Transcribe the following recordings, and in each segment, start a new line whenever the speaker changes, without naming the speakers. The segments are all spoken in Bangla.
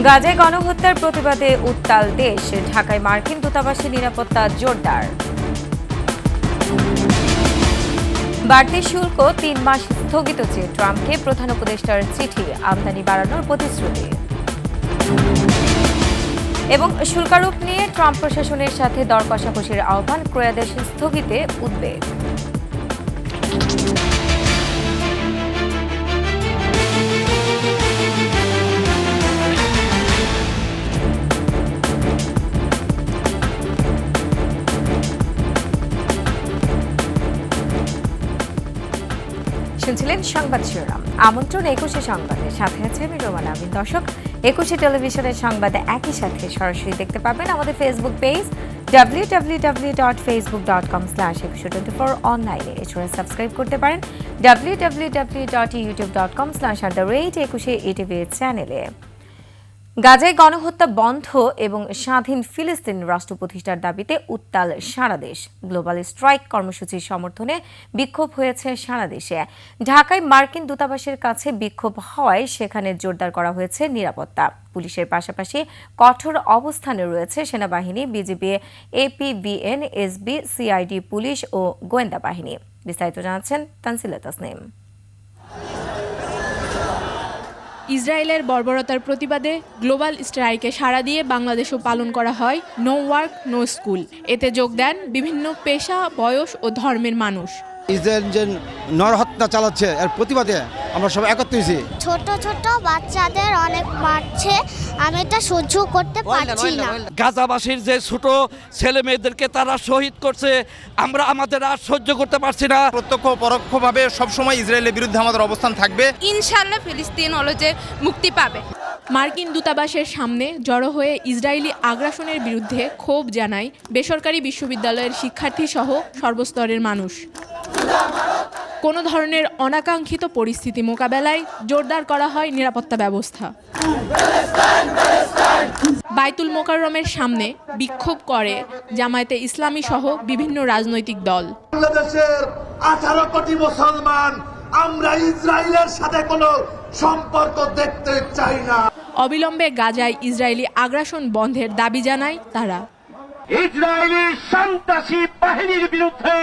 গাজায় গণহত্যার প্রতিবাদে উত্তাল দেশ, ঢাকায় মার্কিন দূতাবাসের নিরাপত্তা জোরদার। বাড়তি শুল্ক ৩ মাস স্থগিত চেয়ে ট্রাম্পকে প্রধান উপদেষ্টার চিঠি, আমদানি বাড়ানোর প্রতিশ্রুতি। এবং শুল্কারোপ নিয়ে ট্রাম্প প্রশাসনের সাথে দর কষাকষির আহ্বান, ক্রয়াদেশ স্থগিতে উদ্বেগ। শুনছিলেন সংবাদ শিরোনাম। আমন্ত্রণ ২১শে সংবাদে, সাথে আছে আমি রোমানা আমিন। দর্শক, ২১শে টেলিভিশনের সংবাদে একই সাথে সরাসরি দেখতে পাবেন আমাদের ফেসবুক পেজ www.facebook.com/2124 অনলাইনে। এছাড়া সাবস্ক্রাইব করতে পারেন www.youtube.com/21 চ্যানেলে। গাজায় গণহত্যা বন্ধ এবং স্বাধীন ফিলিস্তিন রাষ্ট্র প্রতিষ্ঠার দাবিতে উত্তাল সারা দেশ। গ্লোবাল স্ট্রাইক কর্মসূচির সমর্থনে বিক্ষোভ হয়েছে সারা দেশে। ঢাকায় মার্কিন দূতাবাসের কাছে বিক্ষোভ হওয়ায় সেখানে জোরদার করা হয়েছে নিরাপত্তা। পুলিশের পাশাপাশি কঠোর অবস্থানে রয়েছে সেনাবাহিনী, BGB, APBN, SB, CID, police ও গোয়েন্দা বাহিনী। বিস্তারিত জানাচ্ছেন তানজিলা তাসনিম।
ইসরায়েলের বর্বরতার প্রতিবাদে গ্লোবাল স্ট্রাইকে সাড়া দিয়ে বাংলাদেশও পালন করা হয় নো ওয়ার্ক নো স্কুল। এতে যোগ দেন বিভিন্ন পেশা, বয়স ও ধর্মের মানুষ।
ইসরায়েল যে নরহত্যা চালাচ্ছে এর প্রতিবাদে আমরা সবাই একত্র হয়েছি।
ছোট ছোট বাচ্চাদের অনেক মারছে, আমি এটা সহ্য করতে পারছি না।
গাজাবাসীর যে ছোট ছেলে মেয়েদেরকে তারা শহীদ করছে, আমরা আমাদের আর সহ্য করতে পারছি না।
প্রত্যক্ষ পরোক্ষভাবে সবসময় ইসরায়েলের বিরুদ্ধে আমাদের অবস্থান থাকবে।
ইনশাআল্লাহ ফিলিস্তিন হলো যে মুক্তি পাবে।
মার্কিন দূতাবাসের সামনে জড়ো হয়ে ইসরায়েলি আগ্রাসনের বিরুদ্ধে ক্ষোভ জানায় বেসরকারি বিশ্ববিদ্যালয়ের শিক্ষার্থী সহ সর্বস্তরের মানুষ। কোনো ধরনের অনাকাঙ্ক্ষিত পরিস্থিতি মোকাবেলায় জোরদার করা হয় নিরাপত্তা ব্যবস্থা। বাইতুল মোকাররমের সামনে বিক্ষোভ করে জামায়াতে ইসলামী সহ বিভিন্ন রাজনৈতিক দল।
বাংলাদেশের 18 কোটি মুসলমান আমরা ইসরায়েলের সাথে কোনো সম্পর্ক দেখতে চাই না।
অবিলম্বে গাজায় ইসরায়েলি আগ্রাসন বন্ধের দাবি জানায় তারা।
ইসরায়েলি সন্ত্রাসী বাহিনীর বিরুদ্ধে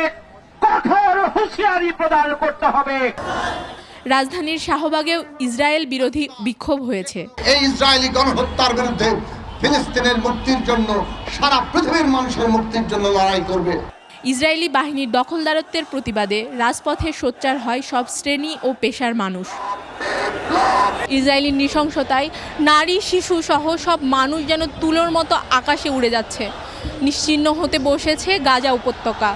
কঠোর হুঁশিয়ারি প্রদান করতে হবে।
রাজধানীর শাহবাগেও ইসরায়েল বিরোধী বিক্ষোভ হয়েছে।
এই ইসরায়েলি গণহত্যার বিরুদ্ধে ফিলিস্তিনের মুক্তির জন্য সারা পৃথিবীর মানুষের মুক্তির জন্য লড়াই করবে।
ইসরায়েলি বাহিনীর দখলদারত্বের প্রতিবাদে রাজপথে সোচ্চার হয় সব শ্রেণী ও পেশার মানুষ। ইসরায়েলি নৃশংসতায় নারী, শিশু সহ সব মানুষ যেন তুলোর মতো আকাশে উড়ে যাচ্ছে। নিশ্চিহ্ন হতে বসেছে গাজা উপত্যকা।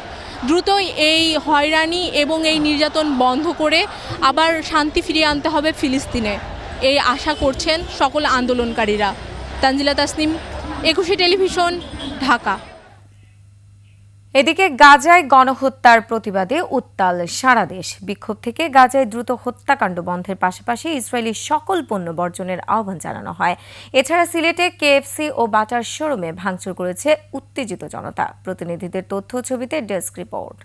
দ্রুতই এই হয়রানি এবং এই নির্যাতন বন্ধ করে আবার শান্তি ফিরিয়ে আনতে হবে ফিলিস্তিনে, এই আশা করছেন সকল আন্দোলনকারীরা। তানজিলা তাসনিম, ২১শে টেলিভিশন, ঢাকা।
এদিকে গাজায় গণহত্যার প্রতিবাদে উত্তাল সারা দেশ। বিক্ষোভ থেকে গাজায় দ্রুত হত্যাকাণ্ড বন্ধের পাশাপাশি ইসরায়েলি সকল পণ্য বর্জনের আহ্বান জানানো হয়। এছাড়া সিলেটে কেএফসি ও বাটার শোরুমে ভাঙচুর করেছে উত্তেজিত জনতা। প্রতিনিধিদের তথ্য ছবিতে desk report.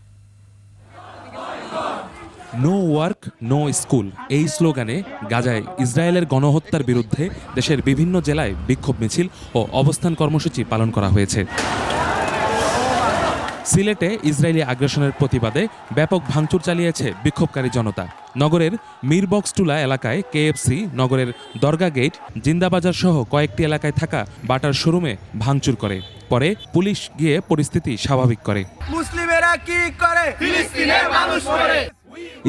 No work no school এই স্লোগানে গাজায় ইসরায়েলের গণহত্যার বিরুদ্ধে দেশের বিভিন্ন জেলায় বিক্ষোভ মিছিল ও অবস্থান কর্মসূচি পালন করা হয়েছে। সিলেটে ইসরায়েলি আগ্রাসনের প্রতিবাদে ব্যাপক ভাঙচুর চালিয়েছে বিক্ষোভকারী জনতা। নগরের মিরবক্সটুলা এলাকায় কেএফসি, নগরের দরগা গেট, জিন্দাবাজার সহ কয়েকটি এলাকায় থাকা বাটার শোরুমে ভাঙচুর করে। পরে পুলিশ গিয়ে পরিস্থিতি স্বাভাবিক করে।
মুসলিমেরা কি করে? ফিলিস্তিনের মানুষ করে।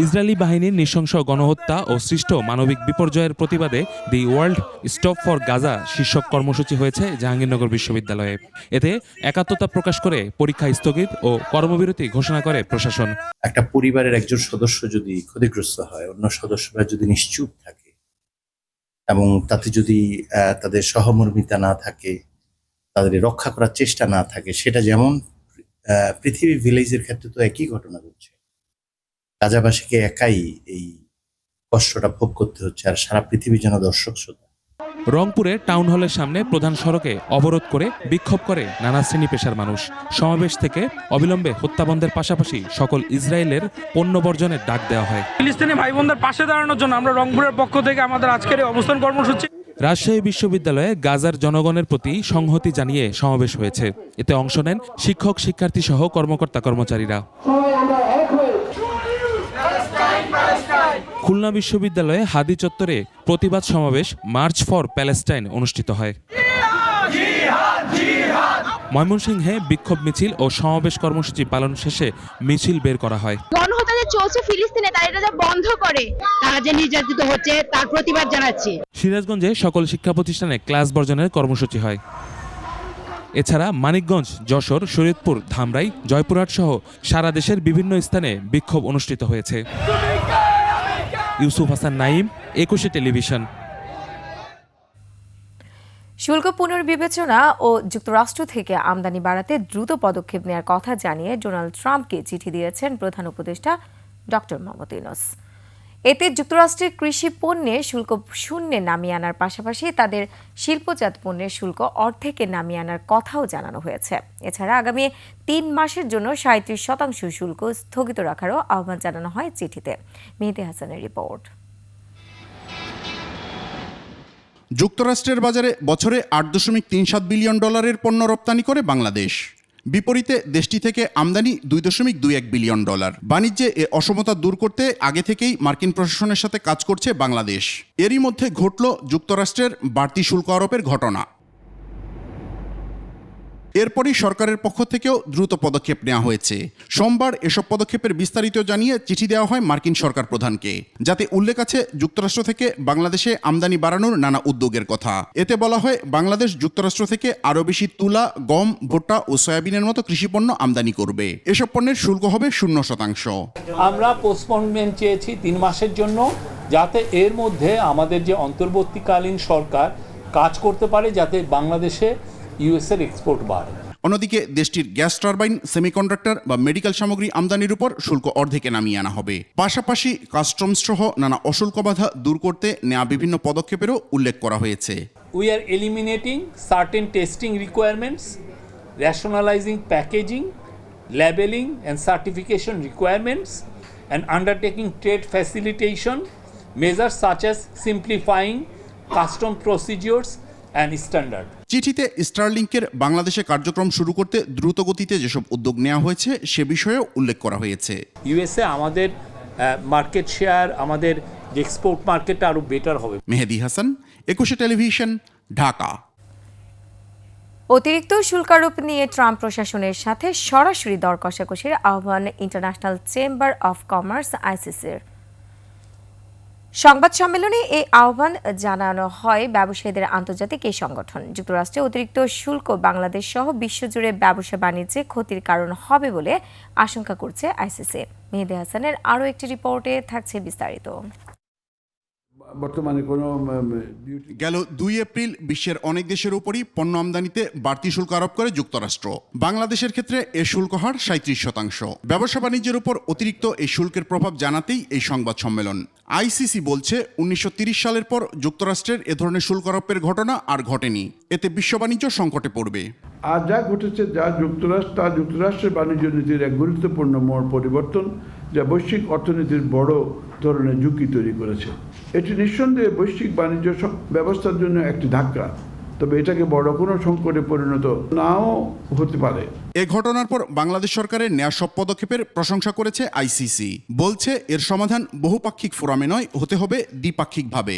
ইসরায়েলি বাহিনীর নৃশংস গণহত্যা ও সৃষ্ট মানবিক বিপর্যয়ের প্রতিবাদে the world stop for Gaza শীর্ষক কর্মসূচি হয়েছে জাহাঙ্গীরনগর বিশ্ববিদ্যালয়ে। এতে একাত্মতা প্রকাশ করে পরীক্ষা স্থগিত ও কর্মবিরতি ঘোষণা করে প্রশাসন।
একটা পরিবারের একজন সদস্য যদি ক্ষতিগ্রস্ত হয়, অন্য সদস্যরা যদি নিশ্চুপ থাকে এবং তাতে যদি তাদের সহমর্মিতা না থাকে, তাদের রক্ষা করার চেষ্টা না থাকে, সেটা যেমন পৃথিবী ভিলেজের ক্ষেত্রে তো একই ঘটনা ঘটছে। গাজাবাসীকে একাই এই কষ্টটা ভোগ করতে হচ্ছে, আর সারা পৃথিবী যেন দর্শক শ্রোতা।
রংপুরে টাউন হলের সামনে প্রধান সড়কে অবরোধ করে বিক্ষোভ করে নানা শ্রেণী পেশার মানুষ। সমাবেশ থেকে অবিলম্বে হত্যা বন্ধের পাশাপাশি সকল ইসরায়েলের পণ্য বর্জনের ডাক দেওয়া হয়।
ফিলিস্তিনি ভাই বোনদের পাশে দাঁড়ানোর জন্য আমরা রংপুরের পক্ষ থেকে আমাদের আজকের এই অবস্থান কর্মসূচি।
রাজশাহী বিশ্ববিদ্যালয়ে গাজার জনগণের প্রতি সংহতি জানিয়ে সমাবেশ হয়েছে। এতে অংশ নেন শিক্ষক, শিক্ষার্থী সহ কর্মকর্তা কর্মচারীরা। খুলনা বিশ্ববিদ্যালয়ে হাদি চত্বরে প্রতিবাদ সমাবেশ মার্চ ফর প্যালেস্টাইন অনুষ্ঠিত হয়। ময়মনসিংহে বিক্ষোভ মিছিল ও সমাবেশ কর্মসূচি পালন শেষে মিছিল বের করা হয়।
গণহত্যা যে চলছে ফিলিস্তিনে, তারা এটা বন্ধ করে,
তারা যে নির্যাতিত হচ্ছে তার প্রতিবাদ জানাচ্ছি।
সিরাজগঞ্জে সকল শিক্ষা প্রতিষ্ঠানে ক্লাস বর্জনের কর্মসূচি হয়। এছাড়া মানিকগঞ্জ, যশোর, শরীয়তপুর, ধামরাই, জয়পুরহাট সহ সারা দেশের বিভিন্ন স্থানে বিক্ষোভ অনুষ্ঠিত হয়েছে। ইউসুফ হাসান নাইম, 21 টেলিভিশন।
শুল্ক পুনর্বিবেচনা ও যুক্তরাষ্ট্র থেকে আমদানি বাড়াতে দ্রুত পদক্ষেপ নেওয়ার কথা জানিয়ে ডোনাল্ড ট্রাম্পকে চিঠি দিয়েছেন প্রধান উপদেষ্টা ডক্টর মোহাম্মদ ইউনূস। এতে যুক্তরাষ্ট্রের কৃষি পণ্যে শুল্ক শূন্যে নামিয়ে আনার পাশাপাশি তাদের শিল্পজাত পণ্যের শুল্ক অর্ধেকে নামিয়ে আনার কথাও জানানো হয়েছে। এছাড়া আগামী ৩ মাসের জন্য ৩৭% শুল্ক স্থগিত রাখারও আহ্বান জানানো হয় চিঠিতে। মেহেদী হাসানের রিপোর্ট।
যুক্তরাষ্ট্রের বাজারে বছরে $8.37 বিলিয়ন পণ্য রপ্তানি করে বাংলাদেশ। বিপরীতে দেশটি থেকে আমদানি $2.21 বিলিয়ন। বাণিজ্যে এ অসমতা দূর করতে আগে থেকেই মার্কিন প্রশাসনের সাথে কাজ করছে বাংলাদেশ। এরই মধ্যে ঘটল যুক্তরাষ্ট্রের বাড়তি শুল্ক আরোপের ঘটনা। এরপরই সরকারের পক্ষ থেকেও দ্রুত পদক্ষেপ নেওয়া হয়েছে। সোমবার এসব পদক্ষেপের বিস্তারিত জানিয়ে চিঠি দেওয়া হয় মার্কিন সরকার প্রধানকে, যাতে উল্লেখ আছে যুক্তরাষ্ট্র থেকে বাংলাদেশে আমদানি বাড়ানোর নানা উদ্যোগের কথা। এতে বলা হয় বাংলাদেশ যুক্তরাষ্ট্র থেকে আরও বেশি তুলা, গম, ভুট্টা ও সয়াবিনের মতো কৃষিপণ্য আমদানি করবে। এসব পণ্যের শুল্ক হবে 0%।
আমরা পোস্টপোনমেন্ট চেয়েছি 3 মাসের জন্য, যাতে এর মধ্যে আমাদের যে অন্তর্বর্তীকালীন সরকার কাজ করতে পারে, যাতে বাংলাদেশে ইউএসের এক্সপোর্ট বাড়ে।
অন্যদিকে দেশটির গ্যাস টারবাইন, সেমিকন্ডাক্টর বা মেডিকেল সামগ্রী আমদানির উপর শুল্ক অর্ধেকে নামিয়ে আনা হবে। পাশাপাশি কাস্টমস সহ নানা অশুল্ক বাধা দূর করতে নেওয়া বিভিন্ন পদক্ষেপেরও উল্লেখ করা হয়েছে।
We are eliminating certain testing requirements, rationalizing packaging, labeling and certification requirements and undertaking trade facilitation measures such as simplifying custom procedures and standard.
চিঠিতে স্টারলিংকের বাংলাদেশে কার্যক্রম শুরু করতে দ্রুত গতিতে যেসব উদ্যোগ নেওয়া হয়েছে সে বিষয়েও উল্লেখ করা হয়েছে।
ইউএসএ আমাদের মার্কেট শেয়ার, আমাদের এক্সপোর্ট মার্কেটটা আরও বেটার হবে।
মেহেদী হাসান, 21 টেলিভিশন, ঢাকা।
অতিরিক্ত শুল্ক আরোপ নিয়ে ট্রাম্প প্রশাসনের সাথে সরাসরি দর কষাকষির আহ্বান ইন্টারন্যাশনাল চেম্বার অফ কমার্স আইসিসির। সংবাদ সম্মেলনে এই আহ্বান জানানো হয় ব্যবসায়ীদের আন্তর্জাতিক এই সংগঠন। যুক্তরাষ্ট্রে অতিরিক্ত শুল্ক বাংলাদেশ সহ বিশ্বজুড়ে ব্যবসা বাণিজ্যে ক্ষতির কারণ হবে বলে আশঙ্কা করছে আইসিসি। মেহেদী হাসানের আরও একটি রিপোর্টে থাকছে বিস্তারিত।
বর্তমানে কোনো
গেল 2 এপ্রিল বিশ্বের অনেক দেশের উপরই পণ্য আমদানিতে বাড়তি শুল্ক আরোপ করে যুক্তরাষ্ট্র। বাংলাদেশের ক্ষেত্রে এ শুল্ক হার 37%। ব্যবসা বাণিজ্যের উপর অতিরিক্ত এই শুল্কের প্রভাব জানাতেই এই সংবাদ সম্মেলন। আইসিসি বলছে 1930 সালের পর যুক্তরাষ্ট্রের এ ধরনের শুল্ক আরোপের ঘটনা আর ঘটেনি। এতে বিশ্ব বাণিজ্য সংকটে পড়বে।
আর যা ঘটেছে, যুক্তরাষ্ট্রের বাণিজ্য নীতির এক গুরুত্বপূর্ণ মোড় পরিবর্তন, যা বৈশ্বিক অর্থনীতির বড় ধরনের ঝুঁকি তৈরি করেছে। এটি নিঃসন্দেহে বৈশ্বিক বাণিজ্য ব্যবস্থার জন্য একটি ধাক্কা, তবে এটাকে বড় কোনো সংকটে পরিণত নাও হতে পারে।
এ ঘটনার পর বাংলাদেশ সরকারের নেওয়া সব পদক্ষেপের প্রশংসা করেছে আইসিসি। বলছে এর সমাধান বহুপাক্ষিক ফোরামে নয়, হতে হবে দ্বিপাক্ষিকভাবে।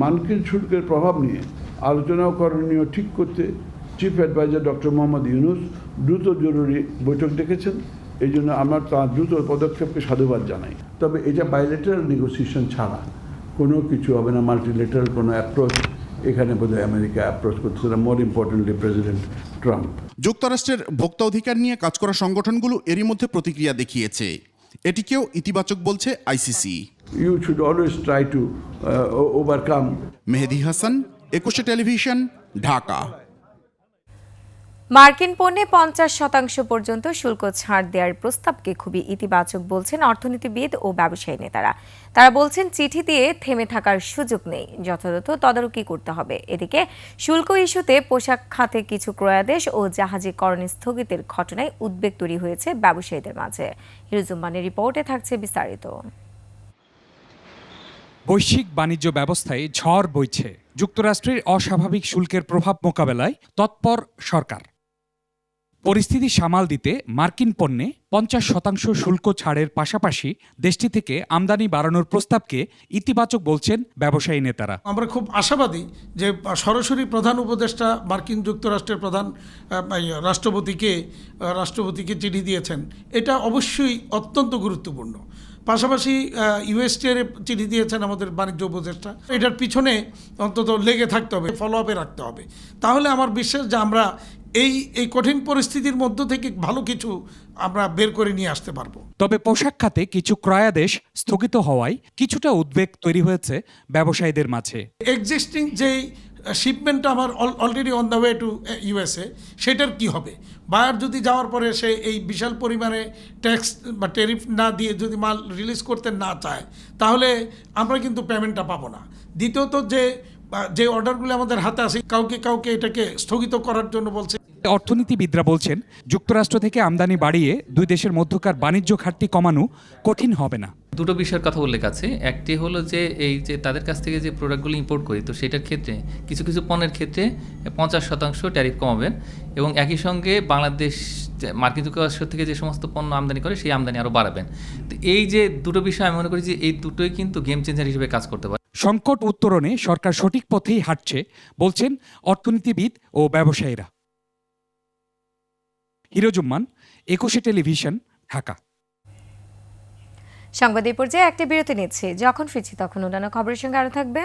মার্কিন শুল্কের প্রভাব নিয়ে আলোচনা করণীয় ঠিক করতে chief adviser doctor Muhammad Yunus দ্রুত জরুরি বৈঠক ডেকেছেন। এই জন্য আমরা তার দ্রুত পদক্ষেপকে সাধুবাদ জানাই। তবে এটা বাইলেটারাল নেগোসিয়েশন ছাড়া কোনো কিছু হবে না। মাল্টিলেটারাল কোনো অ্যাপ্রোচ এখানে বোধহয় আমেরিকা অ্যাপ্রোচ করছে না, মোর ইম্পর্টেন্টলি প্রেসিডেন্ট ট্রাম্প।
যুক্তরাষ্ট্রের ভোক্তা অধিকার নিয়ে কাজ করা সংগঠনগুলো এরই মধ্যে প্রতিক্রিয়া দেখিয়েছে। এটিকেও ইতিবাচক বলছে ICC.
You should always try to overcome.
Mehedi Hasan, 21 television, Dhaka.
মার্কিন পণ্যে 50% পর্যন্ত শুল্ক ছাড় দেওয়ার প্রস্তাবকে খুবই ইতিবাচক বলছেন অর্থনীতিবিদ ও ব্যবসায়ী নেতারা। তারা বলছেন চিঠি দিয়ে থেমে থাকার সুযোগ নেই, যথাযথ তদারকি করতে হবে। এদিকে শুল্ক ইস্যুতে পোশাক খাতে কিছু ক্রয়াদেশ ও জাহাজীকরণ স্থগিতের ঘটনায় উদ্বেগ তৈরি হয়েছে ব্যবসায়ীদের মাঝে। হিরুজুম্মানের রিপোর্টে থাকছে বিস্তারিত।
বৈশ্বিক বাণিজ্য ব্যবস্থায় ঝড় বইছে। যুক্তরাষ্ট্রের অস্বাভাবিক শুল্কের প্রভাব মোকাবেলায় তৎপর সরকার। পরিস্থিতি সামাল দিতে মার্কিন পণ্যে 50% শুল্ক ছাড়ের পাশাপাশি দেশটি থেকে আমদানি বাড়ানোর প্রস্তাবকে ইতিবাচক বলছেন ব্যবসায়ী নেতারা।
আমরা খুব আশাবাদী যে সরাসরি প্রধান উপদেষ্টা মার্কিন যুক্তরাষ্ট্রের প্রধান রাষ্ট্রপতিকে চিঠি দিয়েছেন, এটা অবশ্যই অত্যন্ত গুরুত্বপূর্ণ। পাশাপাশি ইউএসটিআর চিঠি দিয়েছেন আমাদের বাণিজ্য উপদেষ্টা। এটার পিছনে অন্তত লেগে থাকতে হবে, ফলো আপে রাখতে হবে। তাহলে আমার বিশ্বাস যে আমরা এই কঠিন পরিস্থিতির মধ্য থেকে ভালো কিছু আমরা বের করে নিয়ে আসতে পারবো।
তবে পোশাক খাতে কিছু ক্রয়াদেশ স্থগিত হওয়ায় কিছুটা উদ্বেগ তৈরি হয়েছে ব্যবসায়ীদের মাঝে।
এক্সিস্টিং যেই শিপমেন্টটা আমার already on the way to USA, সেটার কি হবে? বায়ার যদি যাওয়ার পরে সে এই বিশাল পরিমাণে ট্যাক্স বা ট্যারিফ না দিয়ে যদি মাল রিলিজ করতে না চায়, তাহলে আমরা কিন্তু পেমেন্টটা পাবো না। দ্বিতীয়ত যে অর্ডারগুলো আমাদের হাতে আছে, কাউকে এটাকে স্থগিত করার জন্য বলছে।
অর্থনীতিবিদরা বলছেন যুক্তরাষ্ট্র থেকে আমদানি বাড়িয়ে দুই দেশের মধ্যকার বাণিজ্য ঘাটতি কমানো কঠিন হবে না।
দুটো বিষয়ের কথা উল্লেখ আছে। একটি হলো যে এই যে তাদের কাছ থেকে যে প্রোডাক্টগুলো ইম্পোর্ট করি, তো সেটার ক্ষেত্রে কিছু কিছু পণ্যের ক্ষেত্রে 50% ট্যারিফ কমাবেন এবং একই সঙ্গে বাংলাদেশ মার্কিন যুক্তরাষ্ট্র থেকে যে সমস্ত পণ্য আমদানি করে সেই আমদানি আরও বাড়াবেন। তো এই যে দুটো বিষয় আমি মনে করি যে এই দুটোই কিন্তু গেম চেঞ্জার হিসেবে কাজ করতে পারে।
সংকট উত্তরণে সরকার সঠিক পথেই হাঁটছে বলছেন অর্থনীতিবিদ ও ব্যবসায়ীরা। হিরোজুম্মান, 21 টেলিভিশন, ঢাকা।
সংবাদ এই পর্যায়ে একটা বিরতি নিচ্ছে। যখন ফিরছি তখন অন্যান্য খবরের সঙ্গে আরো থাকবে।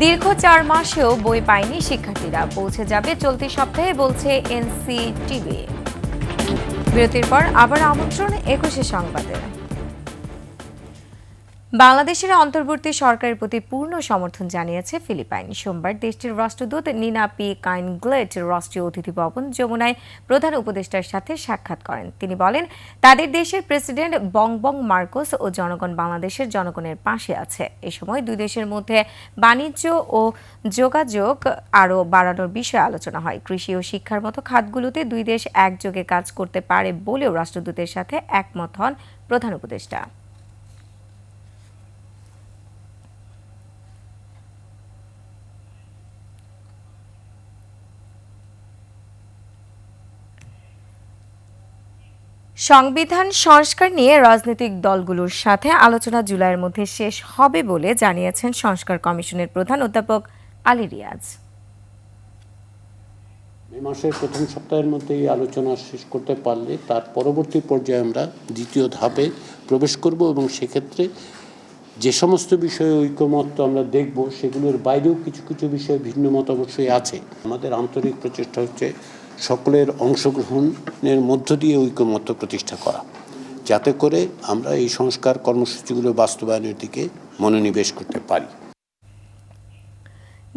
দীর্ঘ 4 মাসেও বই পায়নি শিক্ষার্থীরা, পৌঁছে যাবে চলতি সপ্তাহে বলছে এনসিটিবি। বিরতির পর আবার আমন্ত্রণ 21 সংবাদে। বাংলাদেশের অন্তর্বর্তী সরকারের প্রতি পূর্ণ সমর্থন জানিয়েছে ফিলিপাইন। সোমবার দেশটির রাষ্ট্রদূত নিনা পি কাইনগ্লেট রাষ্ট্রীয় অতিথি ভবন যমুনায় প্রধান উপদেষ্টার সাথে সাক্ষাৎ করেন। তিনি বলেন, তাদের দেশের প্রেসিডেন্ট বংবং মার্কোস ও জনগণ বাংলাদেশের জনগণের পাশে আছে। এ সময় দুই দেশের মধ্যে বাণিজ্য ও যোগাযোগ আরও বাড়ানোর বিষয়ে আলোচনা হয়। কৃষি ও শিক্ষার মতো খাতগুলোতে দুই দেশ একযোগে কাজ করতে পারে বলেও রাষ্ট্রদূতের সাথে একমত হন প্রধান উপদেষ্টা। সংবিধান সংস্কার নিয়ে রাজনৈতিক দলগুলোর সাথে আলোচনা জুলাইয়ের মধ্যে শেষ হবে বলে জানিয়েছেন সংস্কার কমিশনের প্রধান অধ্যাপক আলী রিয়াজ।
মে মাসের প্রথম সপ্তাহের মধ্যে এই আলোচনা শেষ করতে পারলে তার পরবর্তী পর্যায়ে আমরা দ্বিতীয় ধাপে প্রবেশ করব এবং সেক্ষেত্রে যে সমস্ত বিষয়ে ঐকমত্য আমরা দেখব, সেগুলোর বাইরেও কিছু কিছু বিষয়ে ভিন্ন মত অবশ্যই আছে। আমাদের আন্তরিক প্রচেষ্টা হচ্ছে সকলের অংশগ্রহণের মধ্য দিয়ে ঐকমত্য প্রতিষ্ঠা করা, যাতে করে আমরা এই সংস্কার কর্মসূচিগুলো বাস্তবায়নের দিকে মনোনিবেশ করতে পারি।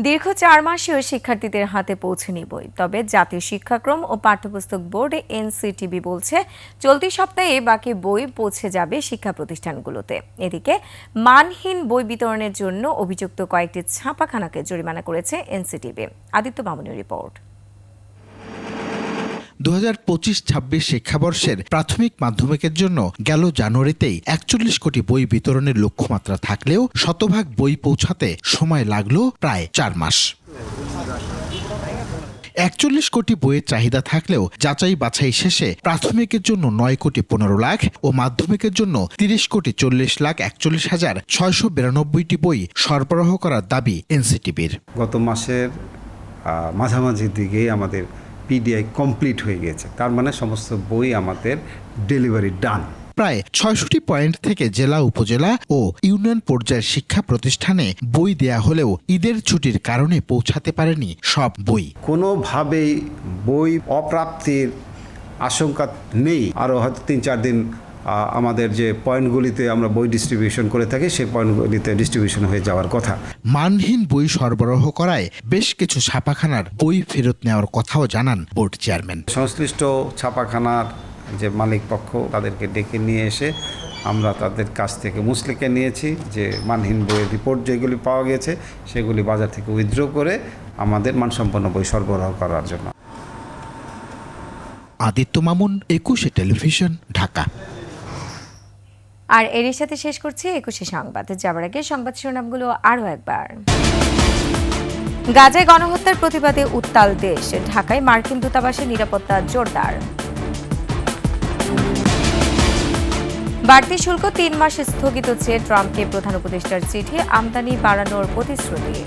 দীর্ঘ 4 মাসেও শিক্ষার্থীদের হাতে পৌঁছেনি বই। তবে জাতীয় শিক্ষাক্রম ও পাঠ্যপুস্তক বোর্ড এনসিটিবি বলছে চলতি সপ্তাহে বাকি বই পৌঁছে যাবে শিক্ষা প্রতিষ্ঠানগুলোতে। এদিকে মানহীন বই বিতরণের জন্য অভিযুক্ত কয়েকটি ছাপাখানাকে জরিমানা করেছে এনসিটিবি। আদিত্য মামুনের রিপোর্ট।
2025-26 শিক্ষাবর্ষের প্রাথমিক মাধ্যমিকের জন্য গেল জানুয়ারিতেই 41 কোটি বই বিতরণের লক্ষ্যমাত্রা থাকলেও শতভাগ বই পৌঁছাতে সময় লাগলো প্রায় 4 মাস। 41 কোটি বইয়ের চাহিদা থাকলেও যাচাই বাছাই শেষে প্রাথমিকের জন্য 9 কোটি 15 লাখ ও মাধ্যমিকের জন্য 30 কোটি 40,41,692টি বই সরবরাহ করার দাবি এনসিটিবির।
গত মাসের মাঝামাঝির দিকে আমাদের পিডিআই কমপ্লিট হয়ে গেছে, তার মানে সমস্ত বই আমাদের ডেলিভারি ডান।
প্রায় ৬০টি পয়েন্ট থেকে জেলা, উপজেলা ও ইউনিয়ন পর্যায়ের শিক্ষা প্রতিষ্ঠানে বই দেয়া হলেও ঈদের ছুটির কারণে পৌঁছাতে পারেনি সব বই।
কোনোভাবেই বই অপ্রাপ্তির আশঙ্কা নেই। আরও হয়তো 3-4 দিন আমাদের যে পয়েন্টগুলিতে আমরা বই ডিস্ট্রিবিউশন করে থাকি, সেই পয়েন্টগুলিতে ডিস্ট্রিবিউশন হয়ে যাওয়ার কথা।
মানহীন বই সরবরাহ করায় বেশ কিছু ছাপাখানার বই ফেরত নেওয়ার কথাও জানান বোর্ড চেয়ারম্যান।
সংশ্লিষ্ট ছাপাখানার যে মালিক পক্ষ, তাদেরকে ডেকে নিয়ে এসে আমরা তাদের কাছ থেকে মুসলেখা নিয়েছি যে মানহীন বইয়ের রিপোর্ট যেগুলি পাওয়া গেছে সেগুলি বাজার থেকে উইথড্র করে আমাদের মানসম্পন্ন বই সরবরাহ করার জন্য।
আদিত্য মামুন, 21 টেলিভিশন, ঢাকা।
আর এরই সাথে শেষ করছি 21 সংবাদ। যাবার আগে সংবাদ শিরোনামগুলো আরও একবার। গাজায় গণহত্যার প্রতিবাদে উত্তাল দেশ, ঢাকায় মার্কিন দূতাবাসের নিরাপত্তা জোরদার। বাড়তি শুল্ক 3 মাস স্থগিত চেয়ে ট্রাম্পকে প্রধান উপদেষ্টার চিঠি, আমদানি বাড়ানোর প্রতিশ্রুতি।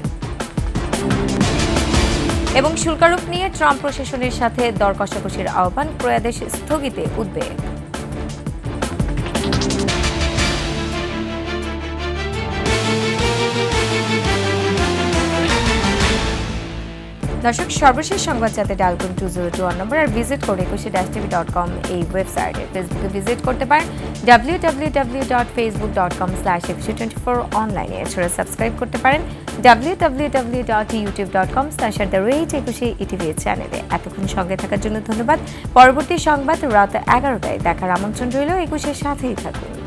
এবং শুল্কারোপ নিয়ে ট্রাম্প প্রশাসনের সাথে দর কষাকষির আহ্বান, ক্রয়াদেশ স্থগিতে উদ্বেগ। দর্শক, সর্বশেষ সংবাদ জানতে ডায়াল করুন 2021 নম্বর আর ভিজিট করুন 21-tv.com এই ওয়েবসাইটে। ফেসবুকে ভিজিট করতে পারেন www.facebook.com/2124 অনলাইনে। এছাড়া সাবস্ক্রাইব করতে পারেন www.youtube.com/@21etv চ্যানেলে। এতক্ষণ সঙ্গে থাকার জন্য ধন্যবাদ। পরবর্তী সংবাদ রাত 11টায় দেখার আমন্ত্রণ রইল। 21-এর সাথেই থাকুন।